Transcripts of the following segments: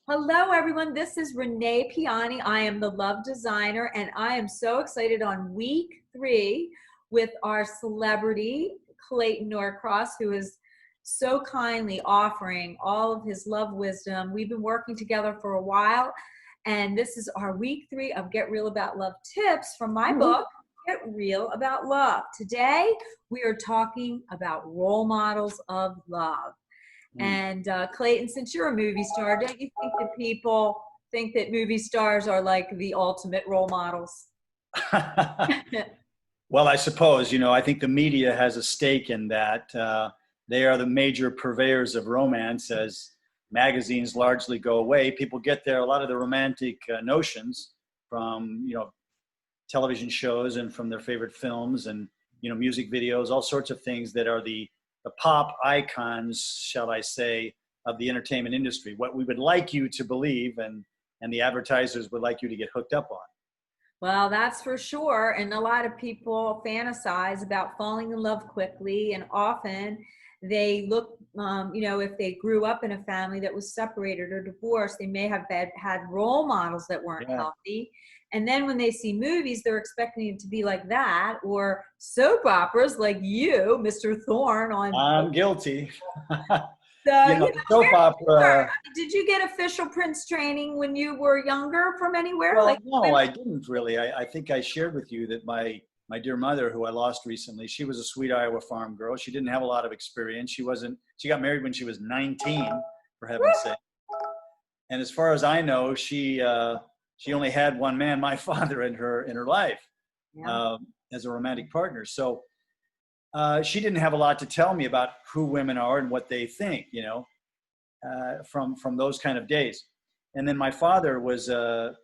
Hello, everyone. This is Renee Piane. I am the love designer, and I am so excited on week 3 with our celebrity, Clayton Norcross, who is so kindly offering all of his love wisdom. We've been working together for a while, and this is our week 3 of Get Real About Love tips from my book, Get Real About Love. Today, we are talking about role models of love. And Clayton, since you're a movie star, don't you think that people think that movie stars are like the ultimate role models? Well, I suppose, I think the media has a stake in that. They are the major purveyors of romance as magazines largely go away. People get a lot of the romantic notions from, television shows and from their favorite films and, music videos, all sorts of things that are the pop icons, shall I say, of the entertainment industry, what we would like you to believe and the advertisers would like you to get hooked up on. Well, that's for sure. And a lot of people fantasize about falling in love quickly. And often they look, if they grew up in a family that was separated or divorced, they may have had role models that weren't healthy. And then when they see movies, they're expecting it to be like that, or soap operas like you, Mr. Thorne on. I'm guilty. Soap opera. Did you get official Prince training when you were younger from anywhere? Well, no, I didn't really. I think I shared with you that my dear mother, who I lost recently, she was a sweet Iowa farm girl. She didn't have a lot of experience. She got married when she was 19, for heaven's sake. And as far as I know, she only had one man, my father, in her life, as a romantic partner. So she didn't have a lot to tell me about who women are and what they think, from those kind of days. And then my father was, a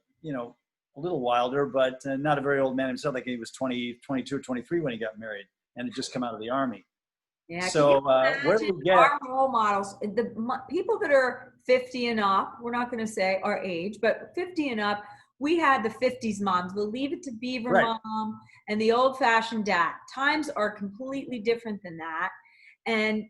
little wilder, but not a very old man himself. Like he was 22 or 23 when he got married and had just come out of the army. Yeah. So where do we get our role models? The people that are 50 and up, we're not going to say our age, but 50 and up, we had the 50s moms, the Leave It to Beaver mom, and the old-fashioned dad. Times are completely different than that. And,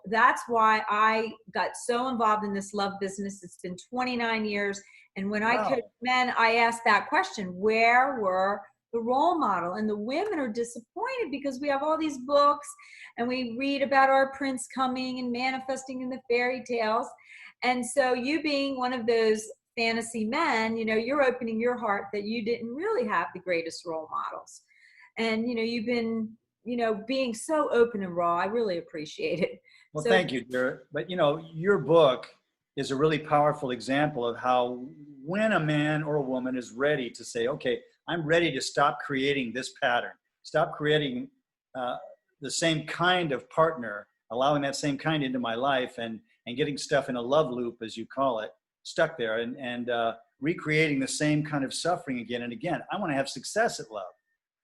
that's why I got so involved in this love business. It's been 29 years. And when I coached men, I asked that question, where were the role model? And the women are disappointed because we have all these books and we read about our prince coming and manifesting in the fairy tales. And so you being one of those fantasy men, you're opening your heart that you didn't really have the greatest role models. And, you've been, being so open and raw. I really appreciate it. Well, thank you, dear. But, your book is a really powerful example of how when a man or a woman is ready to say, okay, I'm ready to stop creating this pattern, stop creating the same kind of partner, allowing that same kind into my life and getting stuff in a love loop, as you call it, stuck there and recreating the same kind of suffering again and again. I want to have success at love.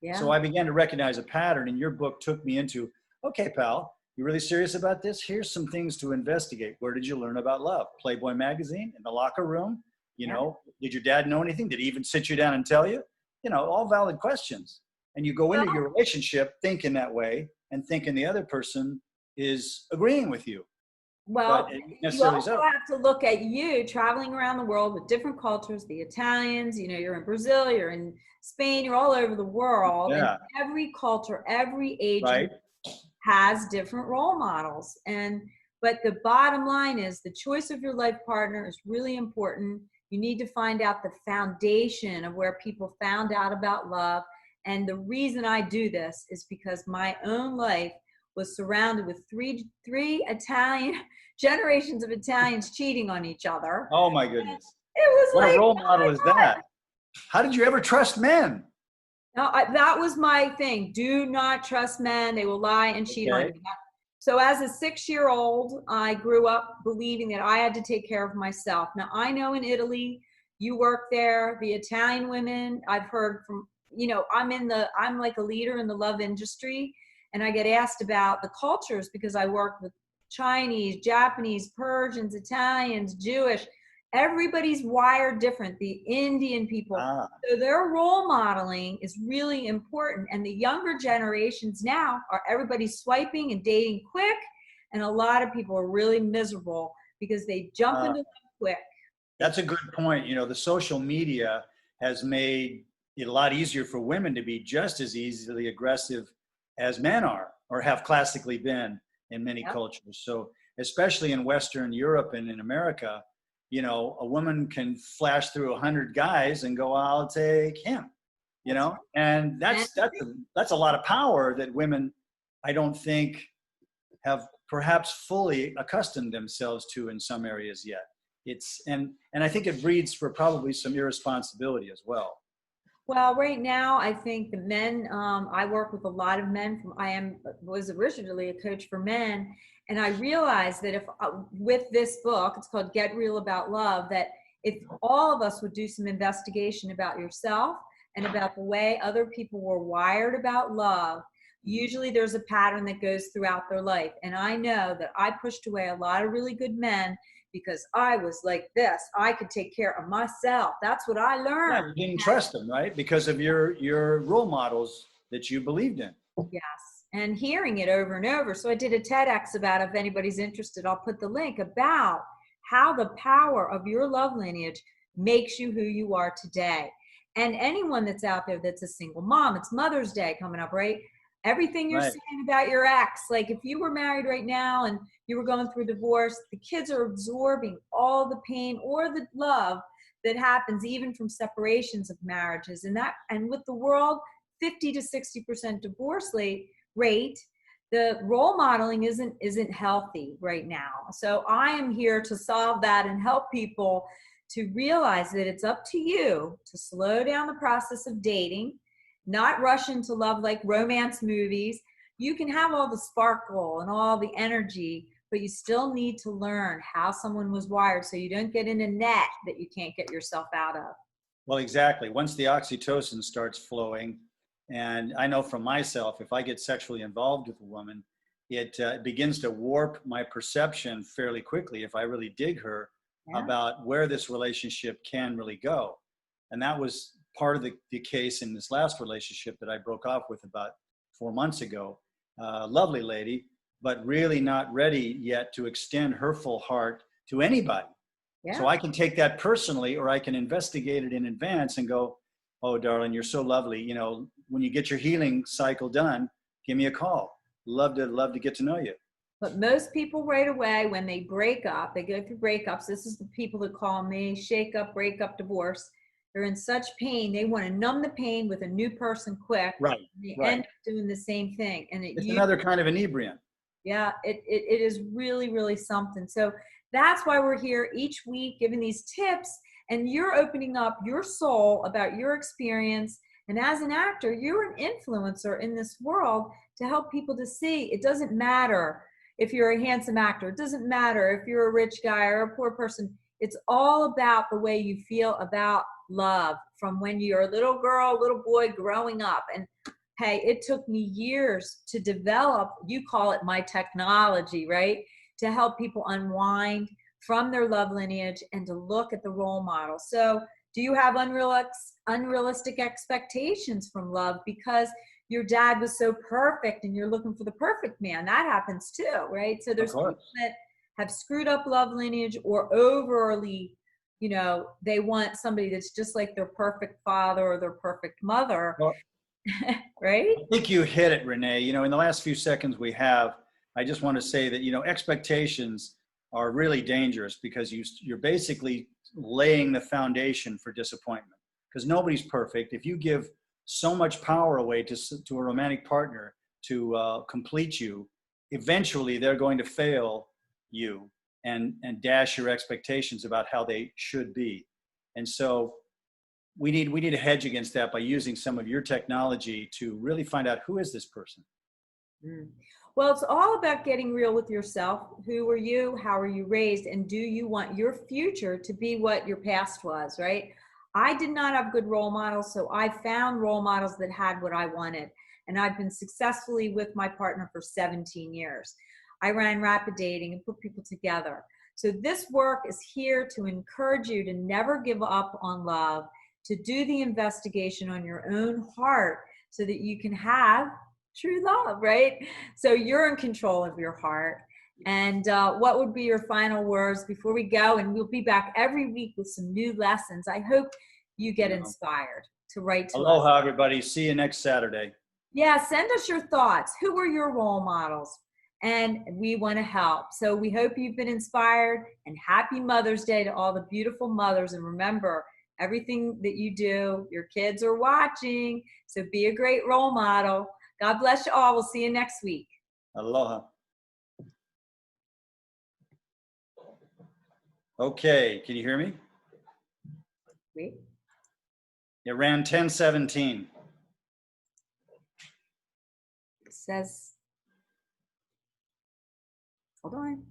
Yeah. So I began to recognize a pattern, and your book took me into, okay, pal, you really serious about this? Here's some things to investigate. Where did you learn about love? Playboy magazine, in the locker room? Did your dad know anything? Did he even sit you down and tell you? All valid questions. And you go into your relationship thinking that way and thinking the other person is agreeing with you. Well, you also have to look at you traveling around the world with different cultures, the Italians, you're in Brazil, you're in Spain, you're all over the world. Yeah. And every culture, every age has different role models. But the bottom line is the choice of your life partner is really important. You need to find out the foundation of where people found out about love. And the reason I do this is because my own life was surrounded with three Italian generations of Italians cheating on each other. Oh my goodness. It was what a role model is that? How did you ever trust men? No, that was my thing. Do not trust men. They will lie and cheat on you. So as a 6-year-old, I grew up believing that I had to take care of myself. Now I know in Italy, you work there, the Italian women, I've heard from, I'm like a leader in the love industry. And I get asked about the cultures because I work with Chinese, Japanese, Persians, Italians, Jewish. Everybody's wired different, the Indian people. So their role modeling is really important. And the younger generations now everybody's swiping and dating quick. And a lot of people are really miserable because they jump into love quick. That's a good point. You know, the social media has made it a lot easier for women to be just as easily aggressive as men are or have classically been in many Yep. cultures. So, especially in Western Europe and in America, you know, a woman can flash through 100 guys and go, I'll take him, you That's know, and right. that's a lot of power that women, I don't think, have perhaps fully accustomed themselves to in some areas yet. It's and I think it breeds for probably some irresponsibility as well. Well, right now, I think the men, I work with a lot of men from, was originally a coach for men. And I realized that if, with this book, it's called Get Real About Love, that if all of us would do some investigation about yourself and about the way other people were wired about love, usually there's a pattern that goes throughout their life. And I know that I pushed away a lot of really good men because I was like this. I could take care of myself. That's what I Yeah, learned. you didn't trust them, right? Because of your role models that you believed in. Yes. And hearing it over and over. So I did a TEDx about, if anybody's interested, I'll put the link, about how the power of your love lineage makes you who you are today. And anyone that's out there that's a single mom, it's Mother's Day coming up, right? Everything you're Right. saying about your ex, like if you were married right now and you were going through divorce, the kids are absorbing all the pain or the love that happens even from separations of marriages. And with the world 50 to 60% divorce rate, the role modeling isn't healthy right now. So I am here to solve that and help people to realize that it's up to you to slow down the process of dating, not rush into love like romance movies. You can have all the sparkle and all the energy, but you still need to learn how someone was wired so you don't get in a net that you can't get yourself out of. Well, exactly. Once the oxytocin starts flowing, and I know from myself, if I get sexually involved with a woman, it begins to warp my perception fairly quickly, if I really dig her, Yeah. about where this relationship can really go. And that was part of the case in this last relationship that I broke off with about 4 months ago. Lovely lady, but really not ready yet to extend her full heart to anybody. Yeah. So I can take that personally, or I can investigate it in advance and go, oh, darling, you're so lovely. You know, when you get your healing cycle done, give me a call. Love to get to know you. But most people right away, when they break up, they go through breakups. This is the people that call me, shake up, break up, divorce. They're in such pain. They want to numb the pain with a new person quick. Right. They Right. end up doing the same thing. And It's another kind of inebriant. yeah, it is really, really something. So that's why we're here each week giving these tips, and you're opening up your soul about your experience. And as an actor, you're an influencer in this world to help people to see it doesn't matter if you're a handsome actor. It doesn't matter if you're a rich guy or a poor person. It's all about the way you feel about love from when you're a little girl, little boy growing up. And hey, it took me years to develop, you call it my technology, right? To help people unwind from their love lineage and to look at the role model. So do you have unrealistic expectations from love because your dad was so perfect and you're looking for the perfect man? That happens too, right? So there's people that have screwed up love lineage, or overly, you know, they want somebody that's just like their perfect father or their perfect mother. Well, right? I think you hit it, Renee. You know, in the last few seconds we have, I just want to say that, you know, expectations are really dangerous because you're basically laying the foundation for disappointment, because nobody's perfect. If you give so much power away to a romantic partner to complete you, eventually they're going to fail you and dash your expectations about how they should be. And so we need to hedge against that by using some of your technology to really find out, who is this person? Well, it's all about getting real with yourself. Who are you? How are you raised? And do you want your future to be what your past was, right? I did not have good role models, so I found role models that had what I wanted. And I've been successfully with my partner for 17 years. I ran Rapid Dating and put people together. So this work is here to encourage you to never give up on love, to do the investigation on your own heart so that you can have true love, right? So you're in control of your heart. And what would be your final words before we go? And we'll be back every week with some new lessons. I hope you get inspired to write to us. Aloha, everybody. See you next Saturday. Yeah, send us your thoughts. Who were your role models? And we want to help. So we hope you've been inspired, and happy Mother's Day to all the beautiful mothers. And remember, everything that you do, your kids are watching. So be a great role model. God bless you all. We'll see you next week. Aloha. Okay, can you hear me? Wait. It ran 10:17. It says, hold on.